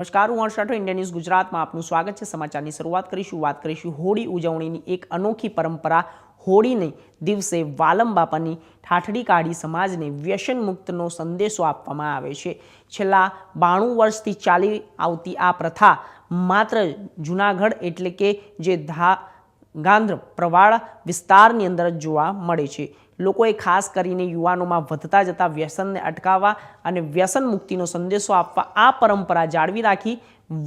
નમસ્કાર, હું હર્ષ Rathod, India news ગુજરાતમાં આપનું સ્વાગત છે। સમાચારની શરૂઆત કરીશું હોળી ઉજવણીની એક અનોખી પરંપરા। હોળીને દિવસે વાલમ બાપાની ઠાઠડી કાઢી સમાજને વ્યસન મુક્તનો સંદેશો આપવામાં આવે છે। છેલ્લા 92 વર્ષથી ચાલી આવતી આ પ્રથા માત્ર જૂનાગઢ એટલે કે જે ગાંધ્ર પ્રવાળ વિસ્તારની અંદર જ જોવા મળે છે। લોકોએ ખાસ કરીને યુવાનોમાં વધતા જતા વ્યસનને અટકાવવા અને વ્યસન મુક્તિનો સંદેશો આપવા આ પરંપરા જાળવી રાખી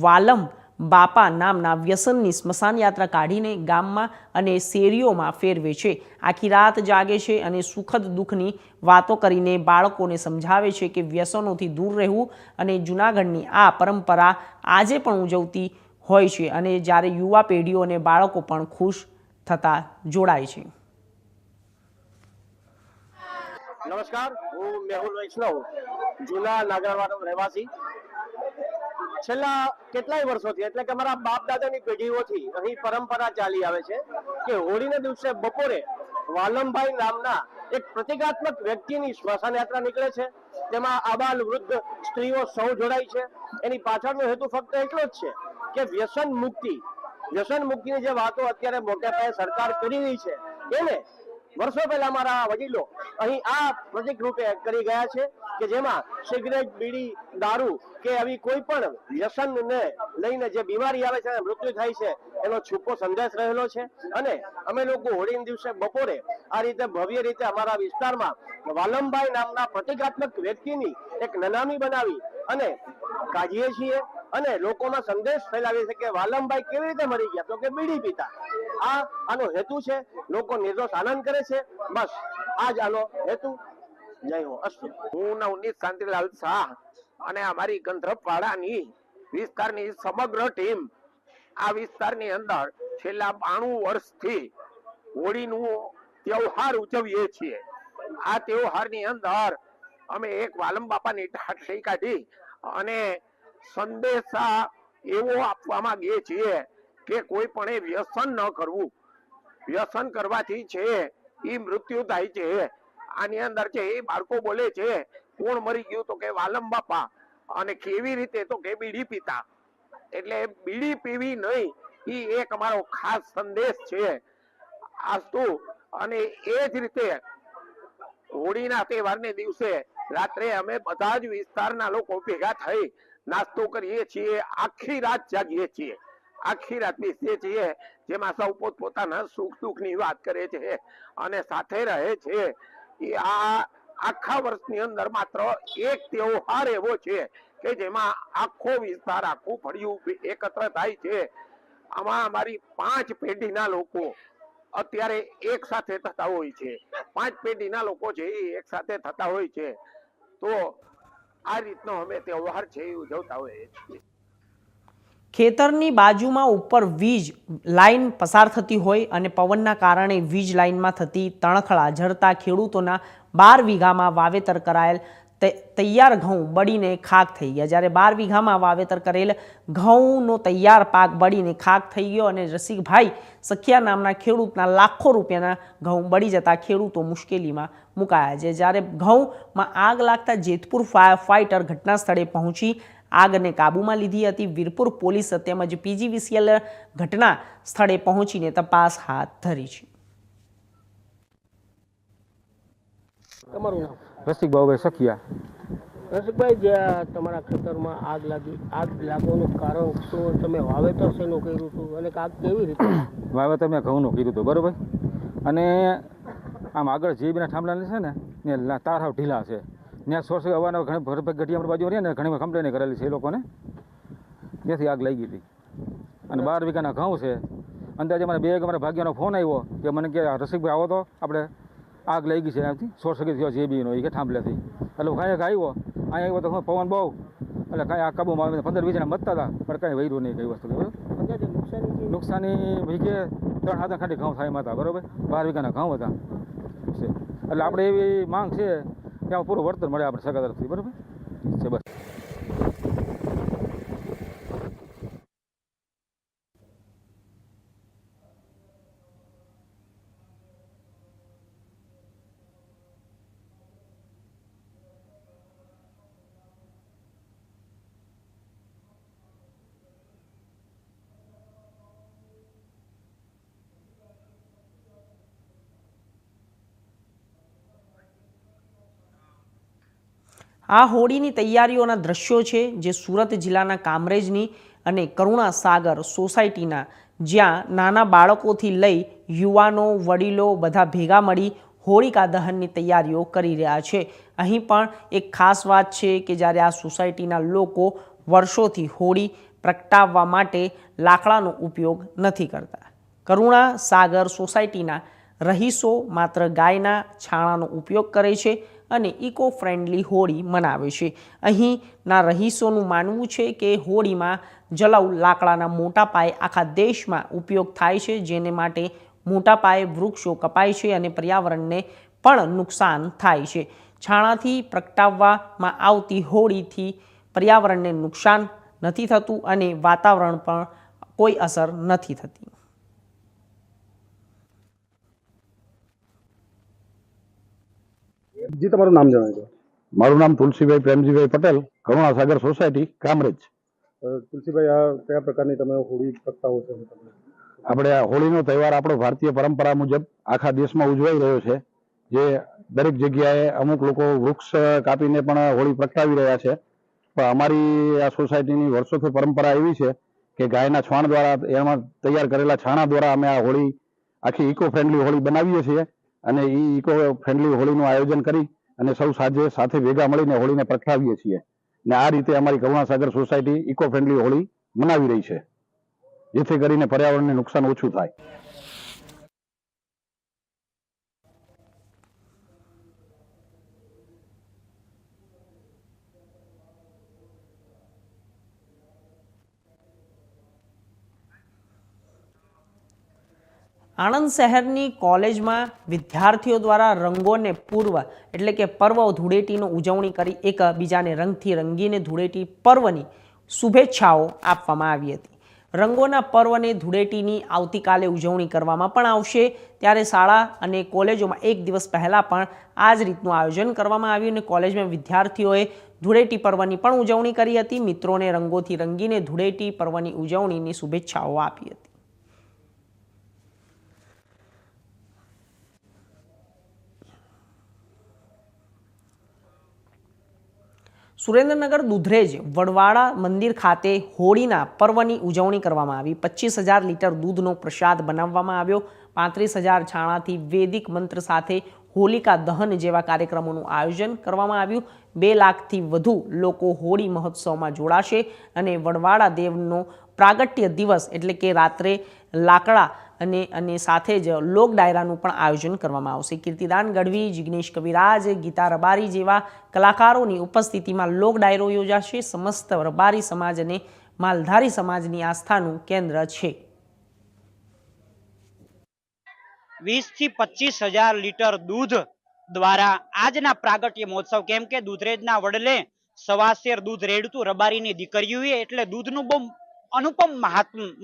વાલમ બાપા નામના વ્યસનની સ્મશાન યાત્રા કાઢીને ગામમાં અને શેરીઓમાં ફેરવે છે। આખી રાત જાગે છે અને સુખદ દુઃખની વાતો કરીને બાળકોને સમજાવે છે કે વ્યસનોથી દૂર રહેવું। અને જૂનાગઢની આ પરંપરા આજે પણ ઉજવતી હોય છે અને જ્યારે યુવા પેઢીઓ અને બાળકો પણ ખુશ થતા જોડાય છે। નમસ્કાર, હું મેહુલ વૈષ્ણવ, જૂના નાગરવાડા રહેવાસી। છેલ્લા કેટલાય વર્ષોથી એટલે કે મારા બાપ દાદાની પેઢીઓથી અહીં પરંપરા ચાલી આવે છે કે હોળીના દિવસે બપોરે વાલમભાઈ નામના એક પ્રતિકાત્મક વ્યક્તિની સ્મશાન યાત્રા નીકળે છે। તેમાં આબાલ વૃદ્ધ સ્ત્રીઓ સૌ જોડાય છે। એની પાછળનો હેતુ ફક્ત એટલો જ છે કે વ્યસન મુક્તિની જે વાતો અત્યારે મોટા પાયે સરકાર કરી રહી છે એને વર્ષો પહેલા મારા વડીલો અહીં આ પ્રતિક રૂપે કરી ગયા છે કે જેમાં સિગરેટ, બીડી, દારૂ કે આવી કોઈ પણ વ્યસનને લઈને જે બીમારી આવે છે અને મૃત્યુ થાય છે એનો છૂપો સંદેશ રહેલો છે। અને અમે લોકો હોળીના દિવસે બપોરે આ રીતે ભવ્ય રીતે અમારા વિસ્તારમાં વાલમભાઈ નામના પ્રતિકાત્મક વ્યક્તિની એક નનામી બનાવી અને કાઢીએ છીએ અને લોકોમાં સંદેશ ફેલાવીએ છીએ કે વાલમભાઈ કેવી રીતે મરી ગયા, તો કે બીડી પીતા। આનો હેતુ છે, લોકો નિર્દોષ આનંદ કરે છે, બસ આ જ આનો હેતુ। જય હો અસ્તુ। હું નવનીત શાંતિલાલ શાહ અને અમારી ગંધ્રપાડાની વિસ્તારની સમગ્ર ટીમ આ વિસ્તારની અંદર છેલ્લા 92 વર્ષથી હોળીનું તહેવાર ઉજવીએ છીએ। આ તહેવારની અંદર અમે એક વાલમ બાપાની ઠાઠડી કાઢી અને સંદેશા એવો આપવા માંગીએ છીએ કે કોઈ પણ વ્યસન ન કરવું। વ્યસન કરવાથી છે એ મૃત્યુ થાય છે। આની અંદર છે એ બાળકો બોલે છે કોણ મરી ગયું, તો કે વાલમ બાપા, અને કેવી રીતે, તો કે બીડી પીતા। એટલે બીડી પીવી નહીં એ એક અમારો ખાસ સંદેશ છે આસ્તુ। અને એ જ રીતે હોળીના તહેવારને દિવસે રાત્રે અમે બધા જ વિસ્તારના લોકો ભેગા થઈ નાસ્તો કરીએ છીએ, આખી રાત જાગીએ છીએ, આખી રાત બેસીએ છીએ, જેમાં સૌ પોતપોતાના સુખ દુઃખની વાત કરે છે અને સાથે રહે છે। આ આખા વર્ષની અંદર માત્ર એક તહેવાર એવો છે કે જેમાં આખો વિસ્તાર, આખું ફળિયું એકત્ર થાય છે। આમાં અમારી 5 પેઢીના લોકો અત્યારે એક સાથે થતા હોય છે। 5 પેઢીના લોકો છે એ એક સાથે થતા હોય છે। તો આ રીતનો અમે તહેવાર છે એ ઉજવતા હોઈએ છીએ। ખેતરની બાજુમાં ઉપર વીજ લાઇન પસાર થતી હોય અને પવનના કારણે વીજ લાઇનમાં થતી તણખલા ઝરતા ખેડૂતોના 12 વીઘામાં વાવેતર કરાયેલ તૈયાર ઘઉં બળીને ખાક થઈ ગયા। જ્યારે 12 વીઘામાં વાવેતર કરેલ ઘઉંનો તૈયાર પાક બળીને ખાક થઈ ગયો અને રસિકભાઈ સખિયા નામના ખેડૂતના લાખો રૂપિયાના ઘઉં બળી જતા ખેડૂતો મુશ્કેલીમાં મુકાયા છે। જ્યારે ઘઉંમાં આગ લાગતા જેતપુર ફાયર ફાઇટર ઘટના સ્થળે પહોંચી આગને કાબૂમાં લીધી હતી। વીરપુર પોલીસ તેમજ PGVCL ઘટના સ્થળે પહોંચીને તપાસ હાથ ધરી છે। તમારું નામ? રસિકભાઈ સખિયા। રસિકભાઈ, જે તમારા ખેતરમાં આગ લાગવાનું કારણ શું? તમે વાવેતર શેનું કર્યું હતું અને આગ કેવી રીતે? વાવેતર મેં ઘઉંનું કર્યું હતું, બરાબર। અને આમ આગળ જીબીના થાંભલા છે ને ને તાર હાવ ઢીલા છે, ત્યાં સોર્સ હવાનો ઘણી ગઢિયા બાજુ રહે ને ઘણી કમ્પ્લેન કરેલી છે એ લોકોને, ત્યાંથી આગ લાગી હતી। અને 12 વીઘાના ઘઉં છે। અંદાજે મને અમારા ભાગ્યનો ફોન આવ્યો કે મને કે રસિકભાઈ આવો તો આપણે આગ લાગી છે, ત્યાંથી શોર્ટ સર્કિટ થયો જેબીનો એ કે થાંભલેથી। એટલે હું કાંઈ આવ્યો, અહીંયા આવ્યો તો પવન બહુ, એટલે કાંઈ આ કાબુમાં 15-20 જણા મતતા હતા, પણ કાંઈ વૈરું નહીં કઈ વસ્તુ, બરાબર। નુકસાની વીઘે 3-7 ખાંડી ઘઉં થાય એમાં હતા, બરાબર। 12 વીઘાના ઘઉં હતા છે। એટલે આપણે એવી માંગ છે ત્યાં પૂરું વળતર મળે આપણે સરકાર તરફથી, બરાબર છે, બસ। આ હોળીની તૈયારીઓના દ્રશ્યો છે જે સુરત જિલ્લાના કામરેજની અને કરુણા સાગર સોસાયટીના, જ્યાં નાના બાળકોથી લઈ યુવાનો વડીલો બધા ભેગા મળી હોળિકા દહનની તૈયારીઓ કરી રહ્યા છે. અહીં પણ એક ખાસ વાત છે કે જ્યારે આ સોસાયટીના લોકો વર્ષોથી હોળી પ્રગટાવવા માટે લાકડાનો ઉપયોગ નથી કરતા. કરુણા સાગર સોસાયટીના રહીશો માત્ર ગાયના છાણાનો ઉપયોગ કરે છે અને ઇકો ફ્રેન્ડલી હોળી મનાવે છે. અહીંના રહીશોનું માનવું છે કે હોળીમાં જલાઉ લાકડાના મોટા પાયે આખા દેશમાં ઉપયોગ થાય છે, જેને માટે મોટા પાયે વૃક્ષો કપાય છે અને પર્યાવરણને પણ નુકસાન થાય છે. છાણાથી પ્રગટાવવામાં આવતી હોળીથી પર્યાવરણને નુકસાન નથી થતું અને વાતાવરણ પર કોઈ અસર નથી થતી. જી, તમારું નામ જણાવજો. મારું નામ તુલસીભાઈ પ્રેમજીભાઈ પટેલ, કરુણા સાગર સોસાયટી, કામરેજ. તુલસીભાઈ, આ કયા પ્રકારની તમે હોળી પ્રગટાવો છો? આપણે આ હોળીનો તહેવાર આપણો ભારતીય પરંપરા મુજબ આખા દેશમાં ઉજવાઈ રહ્યો છે. જે દરેક જગ્યાએ અમુક લોકો વૃક્ષ કાપીને પણ હોળી પ્રગટાવી રહ્યા છે. પણ અમારી આ સોસાયટીની વર્ષોથી પરંપરા એવી છે કે ગાયના છાણ દ્વારા, એમાં તૈયાર કરેલા છાણા દ્વારા અમે આ હોળી આખી ઇકો ફ્રેન્ડલી હોળી બનાવીએ છીએ અને એ ઇકો ફ્રેન્ડલી હોળીનું આયોજન કરી અને સૌ સાંજે સાથે ભેગા મળીને હોળીને પ્રગટાવીએ છીએ. ને આ રીતે અમારી કરુણા સાગર સોસાયટી ઇકો ફ્રેન્ડલી હોળી મનાવી રહી છે, જેથી કરીને પર્યાવરણને નુકસાન ઓછું થાય. આણંદ શહેરની કોલેજમાં વિદ્યાર્થીઓ દ્વારા રંગોને પૂર્વ એટલે કે પર્વ ધૂળેટીનો ઉજવણી કરી એકબીજાને રંગથી રંગીને ધૂળેટી પર્વની શુભેચ્છાઓ આપવામાં આવી હતી. રંગોના પર્વને ધૂળેટીની આવતીકાલે ઉજવણી કરવામાં પણ આવશે. ત્યારે શાળા અને કોલેજોમાં એક દિવસ પહેલાં પણ આ જ રીતનું આયોજન કરવામાં આવ્યું અને કોલેજમાં વિદ્યાર્થીઓએ ધૂળેટી પર્વની પણ ઉજવણી કરી હતી. મિત્રોને રંગોથી રંગીને ધૂળેટી પર્વની ઉજવણીની શુભેચ્છાઓ આપી હતી. સુરેન્દ્રનગર દુધરેજ વડવાળા મંદિર ખાતે હોળીના પર્વની ઉજવણી કરવામાં આવી. 25,000 લીટર દૂધનો પ્રસાદ બનાવવામાં આવ્યો. 35,000 છાણાથી વૈદિક મંત્ર સાથે હોલિકા દહન જેવા કાર્યક્રમોનું આયોજન કરવામાં આવ્યું. 2 લાખથી વધુ લોકો હોળી મહોત્સવમાં જોડાશે અને વડવાળા દેવનો પ્રાગટ્ય દિવસ એટલે કે રાત્રે લાકડા અને સાથે જ લોક ડાયરાનું પણ આયોજન કરવામાં આવશે. કીર્તિદાન ગઢવી, જિગ્નેશ કવિરાજ, ગીતા રબારી જેવા કલાકારોની ઉપસ્થિતિમાં લોક ડાયરો યોજાશે. સમસ્ત રબારી સમાજ અને માલધારી સમાજની આસ્થાનું કેન્દ્ર છે. 20 થી 25,000 લીટર દૂધ દ્વારા આજના પ્રાગટ્ય મહોત્સવ, કેમ કે દૂધરેજના વડલે સવાશેર દૂધ રેડતું રબારીની દીકરીઓએ એટલે દૂધનું બહુ અનુપમ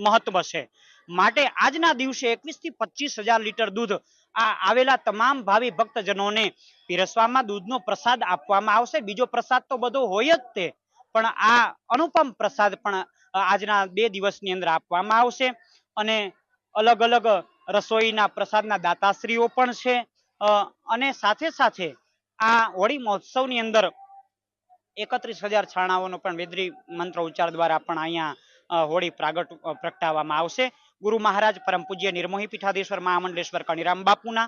મહત્વ છે. માટે આજના દિવસે 21 થી 25,000 લીટર દૂધ આ આવેલા તમામ ભાવિ ભક્તજનોને પીરસવામાં દૂધનો પ્રસાદ આપવામાં આવશે. બીજો પ્રસાદ તો બધો હોય જ તે, પણ આ અનુપમ પ્રસાદ પણ આજના 2 દિવસની અંદર આપવામાં આવશે. અને અલગ અલગ રસોઈના પ્રસાદના દાતાશ્રીઓ પણ છે. અને સાથે સાથે આ હોળી મહોત્સવની અંદર 31,000 છાણાઓનો પણ વેદરી મંત્ર ઉચ્ચાર દ્વારા પણ અહીંયા હોળી પ્રગટાવવામાં આવશે. ગુરુ મહારાજ પરમ પૂજ્ય નિર્મોહી પીઠાધીશ્વર મહામંડલેશ્વર કણીરામ બાપુના,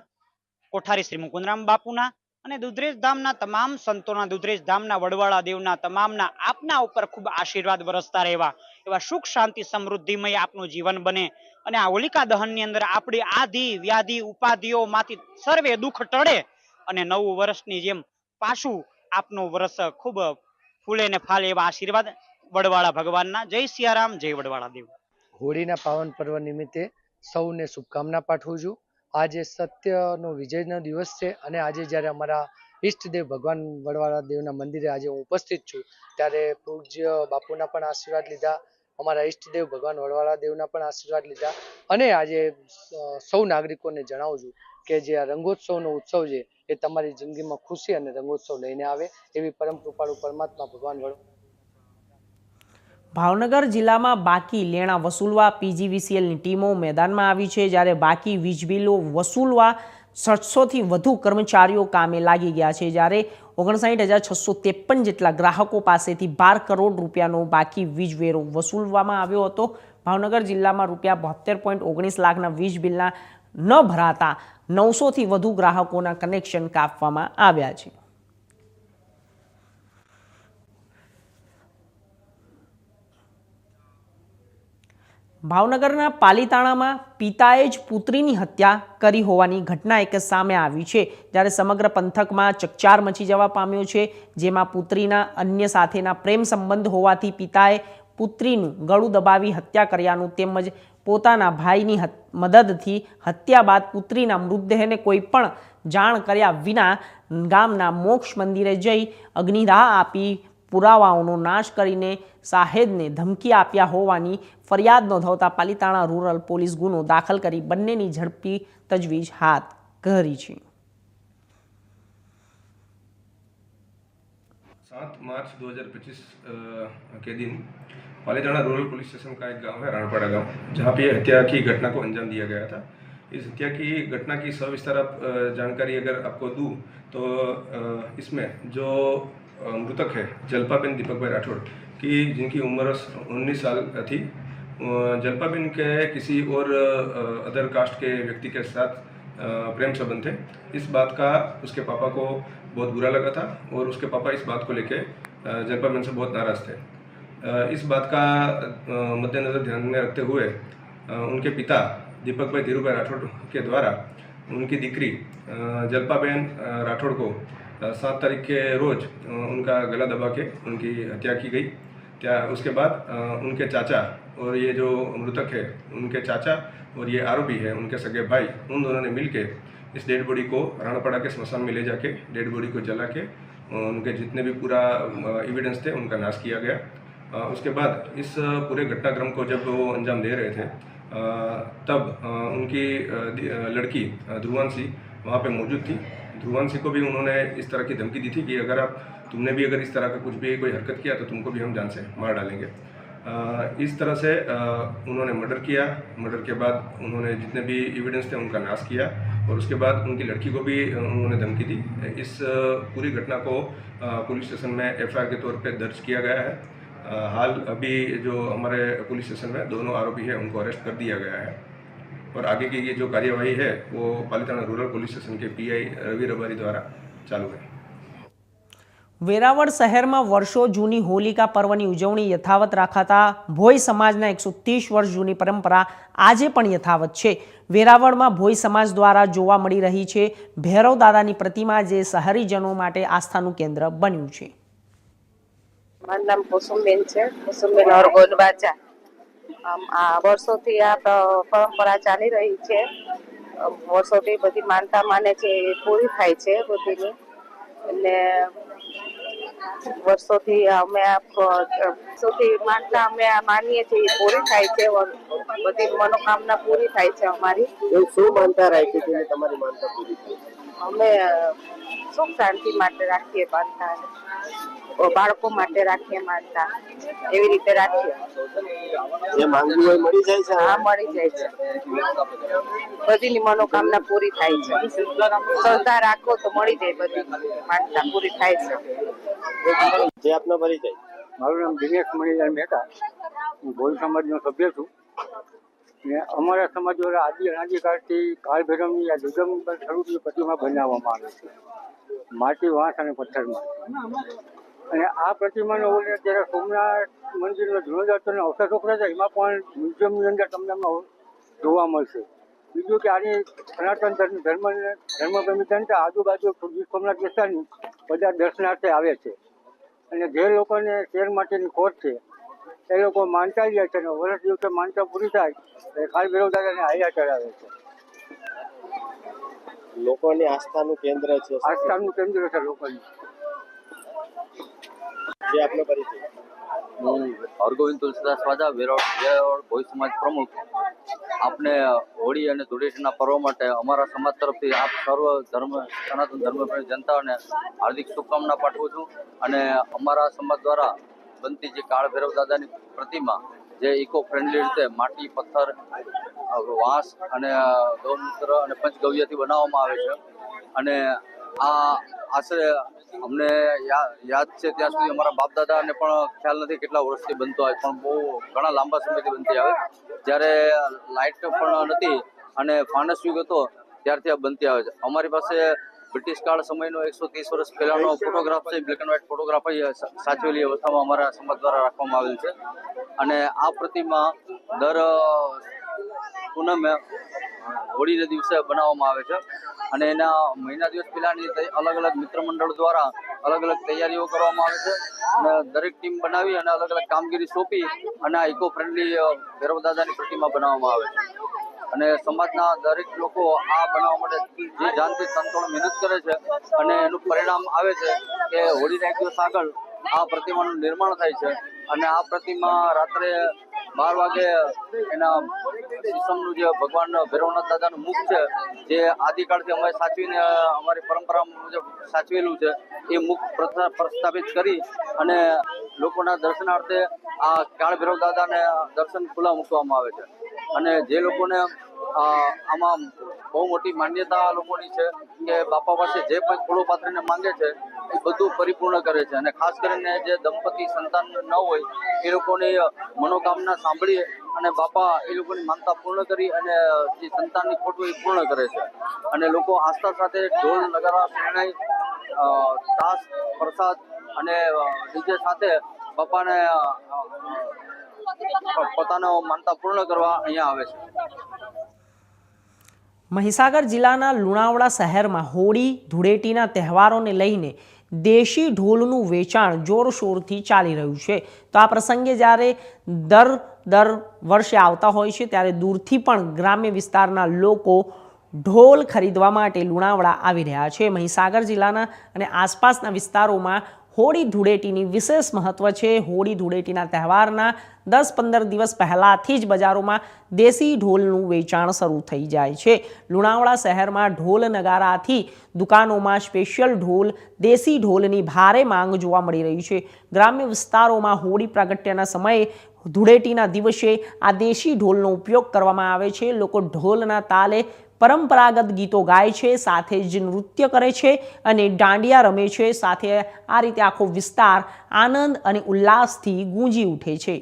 કોઠારી શ્રી મુકુંદરામ બાપુના અને દુધરેજ ધામના તમામ સંતોના, દુધરેજ ધામના વડવાળા દેવના તમામના આપના ઉપર ખૂબ આશીર્વાદ વરસતા રહેવા, એવા સુખ શાંતિ સમૃદ્ધિમય આપનું જીવન બને અને આ હોલિકા દહનની અંદર આપણી આધિ વ્યાધિ ઉપાધિઓમાંથી સર્વે દુઃખ ટળે અને નવું વર્ષની જેમ પાછું આપનું વર્ષ ખૂબ ફૂલે ને ફાલે એવા આશીર્વાદ વડવાળા ભગવાનના. જય સિયારામ, જય વડવાળા દેવ. હોળીના પાવન પર્વ નિમિત્તે સૌને શુભકામના પાઠવું છું. આજે સત્યનો વિજયનો દિવસ છે અને આજે જ્યારે અમારા ઈષ્ટદેવ ભગવાન વડવાળા દેવના મંદિરે આજે હું ઉપસ્થિત છું, ત્યારે પૂજ્ય બાપુના પણ આશીર્વાદ લીધા, અમારા ઈષ્ટદેવ ભગવાન વડવાળા દેવના પણ આશીર્વાદ લીધા. અને આજે સૌ નાગરિકોને જણાવું છું કે જે આ રંગોત્સવનો ઉત્સવ છે એ તમારી જિંદગીમાં ખુશી અને રંગોત્સવ લઈને આવે એવી પરમ કૃપાળુ પરમાત્મા ભગવાન વડવાળા. ભાવનગર જિલ્લામાં બાકી લેણા વસૂલવા પીજીવીસીએલની ટીમો મેદાનમાં આવી છે. જ્યારે બાકી વીજ બિલો વસૂલવા 700થી વધુ કર્મચારીઓ કામે લાગી ગયા છે, જ્યારે 59,653 જેટલા ગ્રાહકો પાસેથી 12 કરોડ રૂપિયાનો બાકી વીજ વેરો વસૂલવામાં આવ્યો હતો. ભાવનગર જિલ્લામાં રૂપિયા 72.19 લાખના વીજ બિલના ન ભરાતા 900થી વધુ ગ્રાહકોના કનેક્શન કાપવામાં આવ્યા છે. ભાવનગરના પાલીતાણામાં પિતાએ જ પુત્રીની હત્યા કરી હોવાની ઘટના એક સામે આવી છે, જ્યારે સમગ્ર પંથકમાં ચકચાર મચી જવા પામ્યો છે, જેમાં પુત્રીના અન્ય સાથેના પ્રેમ સંબંધ હોવાથી પિતાએ પુત્રીનું ગળું દબાવી હત્યા કર્યાનું તેમજ પોતાના ભાઈની મદદથી હત્યા બાદ પુત્રીના મૃતદેહને કોઈ પણ જાણ કર્યા વિના ગામના મોક્ષ મંદિરે જઈ અગ્નિદાહ આપી પુરાવાઓનો નાશ કરીને શાહેદને ધમકી આપ્યા હોવાની ફરિયાદ નોંધાવતા પાલીતાણા રૂરલ પોલીસ ગુનો દાખલ કરી બંનેની ઝડપી તજવીજ હાથ ધરી છે. 7 मार्च 2025 के दिन पालीताना रूरल पुलिस स्टेशन का एक गांव है राणपाड़ा गांव, जहां पे हत्या की घटना को अंजाम दिया गया था. इस हत्या की घटना की सविस्तार जानकारी अगर आपको दूं तो इसमें जो मृतक है जलपाबेन दीपकभाई राठौड़ की जिनकी उम्र 19 साल थी. जलपाबेन के किसी और अदर कास्ट के व्यक्ति के साथ प्रेम संबंध थे. इस बात का उसके पापा को बहुत बुरा लगा था और उसके पापा इस बात को लेके जलपाबेन से बहुत नाराज़ थे. इस बात का मद्देनज़र ध्यान में रखते हुए उनके पिता दीपकभाई धीरूभाई राठौड़ के द्वारा उनकी दीकरी जलपाबेन राठौड़ को 7 तारीख के रोज उनका गला दबा के उनकी हत्या की गई. क्या उसके बाद उनके चाचा और ये जो मृतक है उनके चाचा और ये आरोपी है उनके सगे भाई, उन दोनों ने मिलके इस डेड बॉडी को राणापाड़ा के स्मशान में ले जाके डेड बॉडी को जला के उनके जितने भी पूरा एविडेंस थे उनका नाश किया गया. उसके बाद इस पूरे घटनाक्रम को जब वो अंजाम दे रहे थे तब उनकी लड़की ध्रुवांशी वहाँ पे मौजूद थी. ध्रुवांशी को भी उन्होंने इस तरह की धमकी दी थी कि तुमने भी अगर इस तरह का कुछ भी कोई हरकत किया तो तुमको भी हम जान से मार डालेंगे. इस तरह से उन्होंने मर्डर किया. मर्डर के बाद उन्होंने जितने भी एविडेंस थे उनका नाश किया और उसके बाद उनकी लड़की को भी उन्होंने धमकी दी. इस पूरी घटना को पुलिस स्टेशन में एफआईआर के तौर पे दर्ज किया गया है. हाल अभी जो हमारे पुलिस स्टेशन में दोनों आरोपी हैं उनको अरेस्ट कर दिया गया है और आगे की ये जो कार्यवाही है वो पालीताना रूरल पुलिस स्टेशन के पीआई रवि रबारी द्वारा चालू है. વેરાવળ શહેરમાં વર્ષો જૂની હોલિકા પર્વની ઉજવણી યથાવત રાખાતા ભોઈ સમાજના 130 વર્ષ જૂની પરંપરા આજે પણ યથાવત છે. વેરાવળમાં ભોઈ સમાજ દ્વારા જોવા મળી રહી છે ભૈરવ દાદાની પ્રતિમા, જે શહેરીજનો માટે આસ્થાનું કેન્દ્ર બન્યું છે. મારું નામ કુસુમબેન છે, કુસુમબેન ઓર ગોલબાચા. આ વર્ષોથી આ પરંપરા ચાલી રહી છે. વર્ષોથી બધી માનતા માને છે એ પૂરી થાય છે બધીની, એટલે વર્ષોથી અમે વર્ષોથી માનતા અમે માનીએ છીએ એ પૂરી થાય છે. બધી મનોકામના પૂરી થાય છે અમારી. શું માનતા રાખી છે તમારી માનતા પૂરી થઈ? અમે સુખ શાંતિ માટે રાખીએ માનતા, બાળકો માટે રાખીએ માનતા, એવી રીતે રાખીએ. જે માંગવું હોય મળી જાય છે? હા, મળી જાય છે. બધીની મનોકામના પૂરી થાય છે. શ્રદ્ધા રાખો તો મળી જાય, બધી માનતા પૂરી થાય છે. જે આપનો પરિચય? મારું નામ દિનેશ મણિલાલ મહેતા, હું ભોઈ સમાજનો સભ્ય છું. ને અમારા સમાજ દ્વારા આદિકાળથી કાળ ભૈરવની આ જગદંબા સ્વરૂપની પ્રતિમા બનાવવામાં આવે છે, માટી, વાંસ અને પથ્થરમાં. અને આ પ્રતિમાનો જ્યારે સોમનાથ મંદિરનો જીર્ણોદ્ધારનો અવસર છોકરા છે એમાં પણ મ્યુઝિયમની અંદર તમને જોવા મળશે. બીજું કે આની સનાતન ધર્મપ્રેમી જનતા આજુબાજુ સોમનાથ વિસ્તારની બધા દર્શનાર્થે આવે છે. અને જે લોકોને શેર માટેની ખોટ છે એ લોકો માનતા જાય છે અને વર્ષ દિવસે માનતા પૂરી થાય એ કાળ ભૈરવ દાદાને હાયા ચડાવે છે. લોકોની આસ્થાનું કેન્દ્ર છે. આસ્થાનું કેન્દ્ર છે લોકોની. જે આપનો પરિચય? હું હરગોવિંદ તુલસીદાસ વાજા, વેરાવળ ભોઈ સમાજ પ્રમુખ. આપને હોળી અને ધૂળેટીના પર્વ માટે અમારા સમાજ તરફથી આપ સર્વ સનાતન ધર્મપ્રેમી જનતાને હાર્દિક શુભકામના પાઠવું છું. અને અમારા સમાજ દ્વારા બનતી જે કાળ ભૈરવ દાદાની પ્રતિમા, જે ઇકો ફ્રેન્ડલી રીતે માટી, પથ્થર વાંસ અને ગૌમૂત્ર અને પંચગવ્યથી બનાવવામાં આવે છે. અને આ આશરે અમને યાદ છે ત્યાં સુધી અમારા બાપ દાદાને પણ ખ્યાલ નથી કેટલા વર્ષથી બનતો હોય, પણ બહુ ઘણા લાંબા સમયથી બનતી આવે. જ્યારે લાઇટ પણ નથી અને ફાનસ યુગ હતો ત્યારથી આ બનતી આવે છે. અમારી પાસે બ્રિટિશ કાળ સમયનો 130 વર્ષ પહેલાનો ફોટોગ્રાફ છે, બ્લેક એન્ડ વ્હાઇટ ફોટોગ્રાફ સાચવેલી અવસ્થામાં અમારા સમાજ દ્વારા રાખવામાં આવેલ છે. અને આ પ્રતિમા દર પૂનમે હોળીના દિવસે બનાવવામાં આવે છે. અને એના મહિના દિવસ પહેલાની અલગ અલગ મિત્ર મંડળ દ્વારા અલગ અલગ તૈયારીઓ કરવામાં આવે છે. અને દરેક ટીમ બનાવી અને અલગ અલગ કામગીરી સોંપી અને આ ઇકો ફ્રેન્ડલી ભૈરવ દાદાની પ્રતિમા બનાવવામાં આવે છે. અને સમાજના દરેક લોકો આ બનાવવા માટે જે જાનથી તનતોડ મહેનત કરે છે અને એનું પરિણામ આવે છે કે હોળીના એક દિવસ આગળ આ પ્રતિમાનું નિર્માણ થાય છે. અને આ પ્રતિમા રાત્રે 12 વાગે એના શીશમનું જે ભગવાન ભૈરવનાથ દાદાનું મુખ છે, જે આદિકાળથી અમે સાચવીને અમારી પરંપરા મુજબ સાચવેલું છે, એ મુખ પ્રસ્થાપિત કરી અને લોકોના દર્શનાર્થે આ કાળ ભૈરવ દાદાને દર્શન ખુલ્લા મૂકવામાં આવે છે. અને જે લોકોને આમાં બહુ મોટી માન્યતા લોકોની છે કે બાપા પાસે જે પણ ખોળો પાથરીને માંગે છે એ બધું પરિપૂર્ણ કરે છે. અને ખાસ કરીને જે દંપતી સંતાન ન હોય એ લોકોની મનોકામના સાંભળી અને બાપા એ લોકોની માનતા પૂર્ણ કરી અને જે સંતાનની ખોટ હોય એ પૂર્ણ કરે છે. અને લોકો આસ્થા સાથે ઢોલ નગારા શરણાઈ તાસ પ્રસાદ અને ડીજે સાથે બાપાને પોતાનો માનતા પૂર્ણ કરવા અહીંયા આવે છે. મહીસાગર જિલ્લાના લુણાવાડા શહેરમાં હોળી ધૂળેટીના તહેવારોને લઈને દેશી ઢોલનું વેચાણ જોરશોરથી ચાલી રહ્યું છે. તો આ પ્રસંગે જ્યારે દર વર્ષે આવતા હોય છે ત્યારે દૂરથી પણ ગ્રામ્ય વિસ્તારના લોકો ઢોલ ખરીદવા માટે લુણાવાડા આવી રહ્યા છે. મહીસાગર જિલ્લાના અને આસપાસના વિસ્તારોમાં હોળી ધૂળેટીની વિશેષ મહત્વ છે. હોળી ધૂળેટીના તહેવારના 10-15 દિવસ પહેલાંથી જ બજારોમાં દેશી ઢોલનું વેચાણ શરૂ થઈ જાય છે. લુણાવાડા શહેરમાં ઢોલ નગારાથી દુકાનોમાં સ્પેશિયલ ઢોલ દેશી ઢોલની ભારે માંગ જોવા મળી રહી છે. ગ્રામ્ય વિસ્તારોમાં હોળી પ્રાગટ્યના સમયે ધૂળેટીના દિવસે આ દેશી ઢોલનો ઉપયોગ કરવામાં આવે છે. લોકો ઢોલના તાલે પરંપરાગત ગીતો ગાય છે, સાથે જ નૃત્ય કરે છે અને દાંડિયા રમે છે. સાથે આ રીતે આખો વિસ્તાર આનંદ અને ઉલ્લાસથી ગૂંજી ઉઠે છે.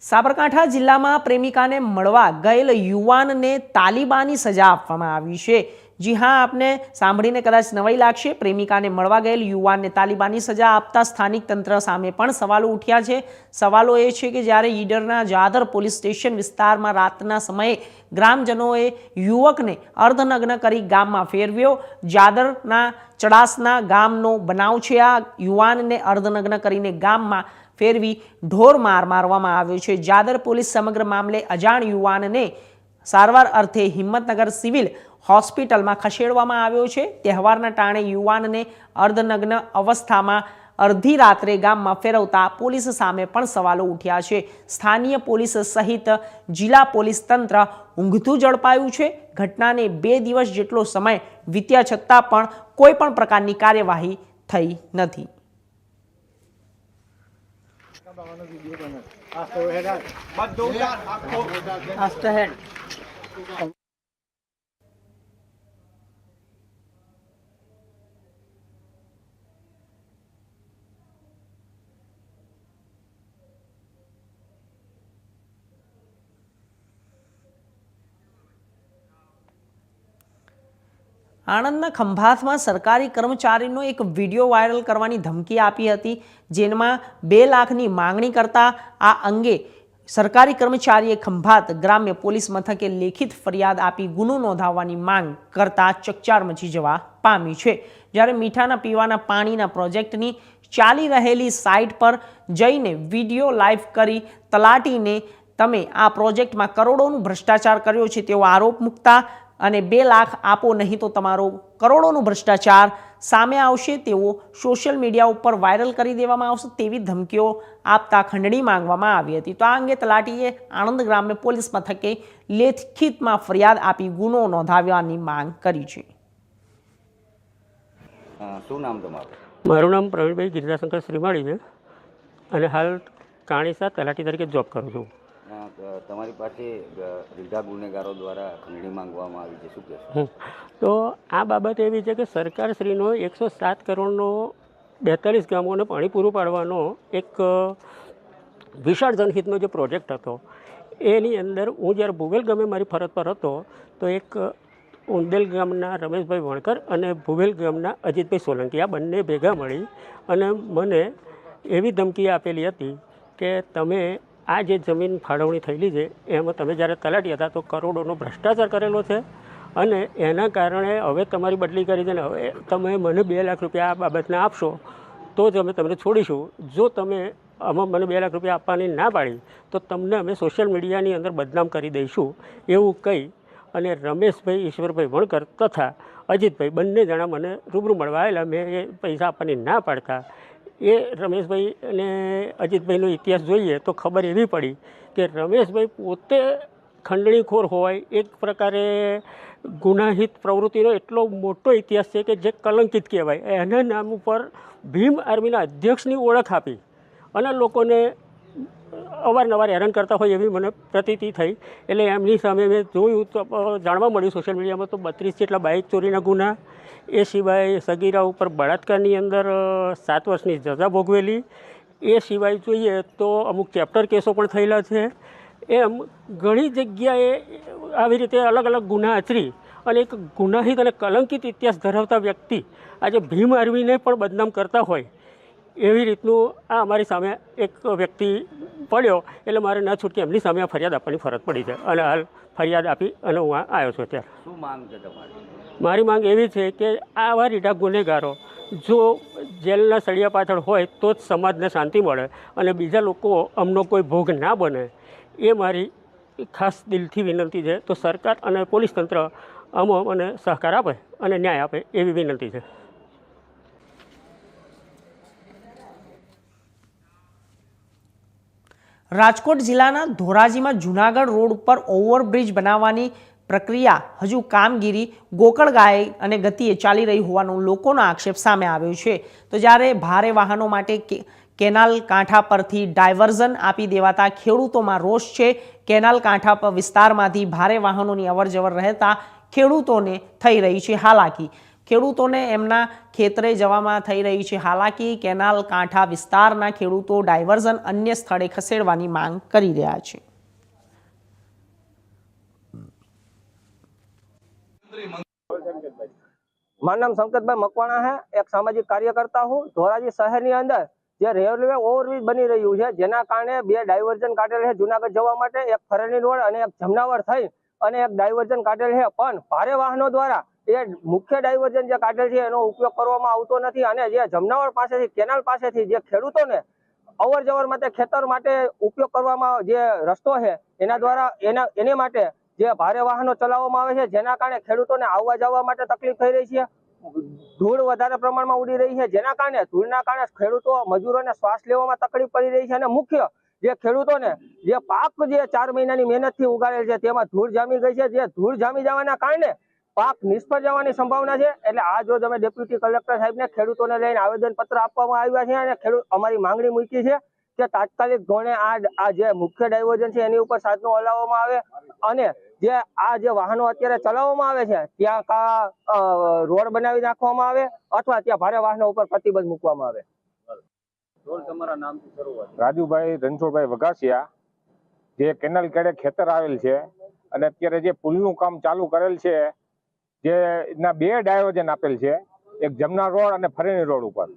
સાબરકાંઠા જિલ્લામાં પ્રેમિકાને મળવા ગયેલ યુવાનને તાલિબાની સજા આપવામાં આવી છે. જી હા, આપને સાંભળીને કદાચ નવાઈ લાગશે. પ્રેમિકાને મળવા ગયેલ યુવાનને તાલિબાની સજા આપતા સ્થાનિક તંત્ર સામે પણ સવાલો ઉઠ્યા છે. સવાલો એ છે કે જ્યારે ઈડરના જાદર પોલીસ સ્ટેશન વિસ્તારમાં રાતના સમયે ગ્રામજનોએ યુવકને અર્ધનગ્ન કરી ગામમાં ફેરવ્યો. જાદરના ચડાસના ગામનો બનાવ છે. આ યુવાનને અર્ધનગ્ન કરીને ગામમાં ફેરવી ઢોર માર મારવામાં આવ્યો છે. જાદર પોલીસ સમગ્ર મામલે અજાણ યુવાનને સારવાર અર્થે હિંમતનગર સિવિલ હોસ્પિટલમાં ખસેડવામાં આવ્યો છે. તહેવારના ટાણે યુવાનને અર્ધનગ્ન અવસ્થામાં અડધી રાત્રે ગામમાં ફેરવતા પોલીસ સામે પણ સવાલો ઉઠ્યા છે. સ્થાનિય પોલીસ સહિત જિલ્લા પોલીસ તંત્ર ઊંઘતું ઝડપાયું છે. ઘટનાને 2 દિવસ જેટલો સમય વીત્યા છતાં પણ કોઈ પણ પ્રકારની કાર્યવાહી થઈ નથી. આણંદના ખંભાતમાં સરકારી કર્મચારીનો એક વિડીયો વાયરલ કરવાની ધમકી આપી હતી, જેમાં 2 લાખની માંગણી કરતા આ અંગે સરકારી કર્મચારીએ ખંભાત ગ્રામ્ય પોલીસ મથકે લેખિત ફરિયાદ આપી ગુનો નોંધાવવાની માંગ કરતા ચકચાર મચી જવા પામી છે. જ્યારે મીઠાના પીવાના પાણીના પ્રોજેક્ટની ચાલી રહેલી સાઇટ પર જઈને વિડીયો લાઈવ કરી તલાટીને તમે આ પ્રોજેક્ટમાં કરોડોનું ભ્રષ્ટાચાર કર્યો છે તેવો આરોપ મૂકતા અને 2 લાખ આપો નહીં તો તમારો કરોડોનું ભ્રષ્ટાચાર સામે આવશે તેવો સોશિયલ મીડિયા ઉપર વાયરલ કરી દેવામાં આવશે તેવી ધમકીઓ આપતા ખંડણી માંગવામાં આવી હતી. તો આ અંગે તલાટીએ આણંદ ગ્રામ્ય પોલીસ મથકે લેખિતમાં ફરિયાદ આપી ગુનો નોંધાવવાની માંગ કરી છે. શું નામ તમારું? મારું નામ પ્રવીણભાઈ ગિરિરાશંકર શ્રીમાળી છે અને હાલ કાણીસા તલાટી તરીકે જોબ કરું છું. તમારી પાસે રીઢા ગુનેગારો દ્વારા ખંડણી માંગવામાં આવી છે, શું કહેશો? તો આ બાબત એવી છે કે સરકારશ્રીનો 107 કરોડનો 42 ગામોને પાણી પૂરું પાડવાનો એક વિશાળ જનહિતનો જે પ્રોજેક્ટ હતો એની અંદર હું જ્યારે ભુવેલ ગામે મારી ફરજ પર હતો તો એક ઉંદેલ ગામના રમેશભાઈ વણકર અને ભુવેલ ગામના અજીતભાઈ સોલંકી આ બંને ભેગા મળી અને મને એવી ધમકી આપેલી હતી કે તમે આ જે જમીન ફાળવણી થયેલી છે એમાં તમે જ્યારે તલાટી હતા તો કરોડોનો ભ્રષ્ટાચાર કરેલો છે અને એના કારણે હવે તમારી બદલી કરી છે ને હવે તમે મને 2 લાખ રૂપિયા આ બાબતના આપશો તો જ અમે તમને છોડીશું. જો તમે આમાં મને 2 લાખ રૂપિયા આપવાની ના પાડી તો તમને અમે સોશિયલ મીડિયાની અંદર બદનામ કરી દઈશું એવું કહી અને રમેશભાઈ ઈશ્વરભાઈ વણકર તથા અજીતભાઈ બંને જણા મને રૂબરૂ મળવા આવેલા. મેં એ પૈસા આપવાની ના પાડતા એ રમેશભાઈ અને અજીતભાઈનો ઇતિહાસ જોઈએ તો ખબર એવી પડી કે રમેશભાઈ પોતે ખંડણીખોર હોય, એક પ્રકારે ગુનાહિત પ્રવૃત્તિનો એટલો મોટો ઇતિહાસ છે કે જે કલંકિત કહેવાય. એના નામ ઉપર ભીમ આર્મીના અધ્યક્ષની ઓળખ આપી અને લોકોને અવારનવાર હેરાન કરતા હોય એવી મને પ્રતીતિ થઈ. એટલે એમની સામે મેં જોયું તો જાણવા મળ્યું સોશિયલ મીડિયામાં તો 32 જેટલા બાઇક ચોરીના ગુના, એ સિવાય સગીરા ઉપર બળાત્કારની અંદર 7 વર્ષની સજા ભોગવેલી, એ સિવાય જોઈએ તો અમુક ચેપ્ટર કેસો પણ થયેલા છે. એમ ઘણી જગ્યાએ આવી રીતે અલગ અલગ ગુના આચરી અને એક ગુનાહિત અને કલંકિત ઇતિહાસ ધરાવતા વ્યક્તિ આજે ભીમ આર્મીને પણ બદનામ કરતા હોય એવી રીતનું આ અમારી સામે એક વ્યક્તિ પડ્યો. એટલે મારે ન છૂટકે એમની સામે ફરિયાદ આપવાની ફરજ પડી છે અને હાલ ફરિયાદ આપી અને હું આવ્યો છું. અત્યારે શું માંગ છે તમારી? મારી માંગ એવી છે કે આવા રીઢા ગુનેગારો જો જેલના સળિયા પાછળ હોય તો જ સમાજને શાંતિ મળે અને બીજા લોકો અમનો કોઈ ભોગ ના બને એ મારી ખાસ દિલથી વિનંતી છે. તો સરકાર અને પોલીસ તંત્ર મને સહકાર આપે અને ન્યાય આપે એવી વિનંતી છે. રાજકોટ જિલ્લાના ધોરાજીમાં જૂનાગઢ રોડ ઉપર ઓવરબ્રિજ બનાવવાની પ્રક્રિયા હજુ કામગીરી ગોકળગાય અને ગતિએ ચાલી રહી હોવાનો લોકોનો આક્ષેપ સામે આવ્યો છે. તો જ્યારે ભારે વાહનો માટે કેનાલ કાંઠા પરથી ડાયવર્ઝન આપી દેવાતા ખેડૂતોમાં રોષ છે. કેનાલ કાંઠા પર વિસ્તારમાંથી ભારે વાહનોની અવરજવર રહેતા ખેડૂતોને થઈ રહી છે હાલાકી. ખેડૂતોને એમના ખેતરે જવામાં થઈ રહી છે હાલાકી. કેનાલ કાંઠા વિસ્તારના ખેડૂતો ડાયવર્ઝન અન્ય સ્થળે ખસેડવાની માંગ કરી રહ્યા છે. મારું નામ સંકેતભાઈ મકવાણા है, एक सामाजिक कार्यकर्ता हूँ. ધોરાજી શહેરની અંદર જે રેલવે ઓવરબ્રિજ બની રહ્યું છે જેના કારણે 2 ડાયવર્ઝન કાઢેલ છે જુનાગઢ જવા માટે, એક ફરેણી રોડ અને એક જમનાવર થઈ અને એક ડાયવર્ઝન કાઢેલ છે. પણ ભારે વાહનો દ્વારા એ મુખ્ય ડાયવર્ઝન જે કાઢેલ છે એનો ઉપયોગ કરવામાં આવતો નથી અને જે જમનાવર પાસેથી કેનાલ પાસેથી જે ખેડૂતોને અવર જવર માટે ખેતર માટે ઉપયોગ કરવામાં જે રસ્તો છે એના દ્વારા એને માટે જે ભારે વાહનો ચલાવવામાં આવે છે જેના કારણે ખેડૂતોને આવવા જવા માટે તકલીફ થઈ રહી છે. ધૂળ વધારે પ્રમાણમાં ઉડી રહી છે જેના કારણે ધૂળના કારણે ખેડૂતો મજૂરોને શ્વાસ લેવામાં તકલીફ પડી રહી છે અને મુખ્ય જે ખેડૂતોને જે પાક જે 4 મહિનાની મહેનતથી ઉગાડેલ છે તેમાં ધૂળ જામી ગઈ છે. જે ધૂળ જામી જવાના કારણે પાક નિષ્ફળ જવાની સંભાવના છે. એટલે આ જો તમે ડેપ્યુટી કલેક્ટર સાહેબને ખેડૂતોને લઈને આવેદન પત્ર આપવામાં આવ્યા છે અને અમારી માંગણી મૂકી છે કે તાત્કાલિક ધોરણે આ જે મુખ્ય ડાયવર્ઝન છે એની ઉપર સાધનો હલાવવામાં આવે અને જે આ જે વાહનો અત્યારે ચલાવવામાં આવે છે ત્યાં રોડ બનાવી નાખવામાં આવે અથવા ત્યાં ભારે વાહનો ઉપર પ્રતિબંધ મૂકવામાં આવે. તમારા નામથી શરૂઆત. રાજુભાઈ રણછોડભાઈ વઘાસિયા, જે કેનાલ કેડે ખેતર આવેલ છે અને અત્યારે જે પુલનું કામ ચાલુ કરેલ છે જે ના 2 ડાયવર્ઝન આપેલ છે, એક જમના રોડ અને ફરેણી રોડ ઉપર.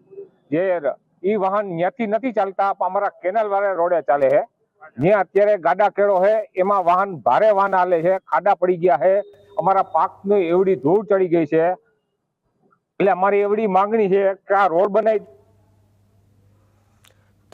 જે ઈ વાહન ત્યાંથી નથી ચાલતા, અમારા કેનાલ વાળા રોડે ચાલે છે. જ્યાં અત્યારે ગાડા કેળો છે એમાં વાહન ભારે વાહન હાલે છે, ખાડા પડી ગયા છે, અમારા પાકની એવડી ધૂળ ચડી ગઈ છે. એટલે અમારી એવડી માંગણી છે કે આ રોડ બનાવી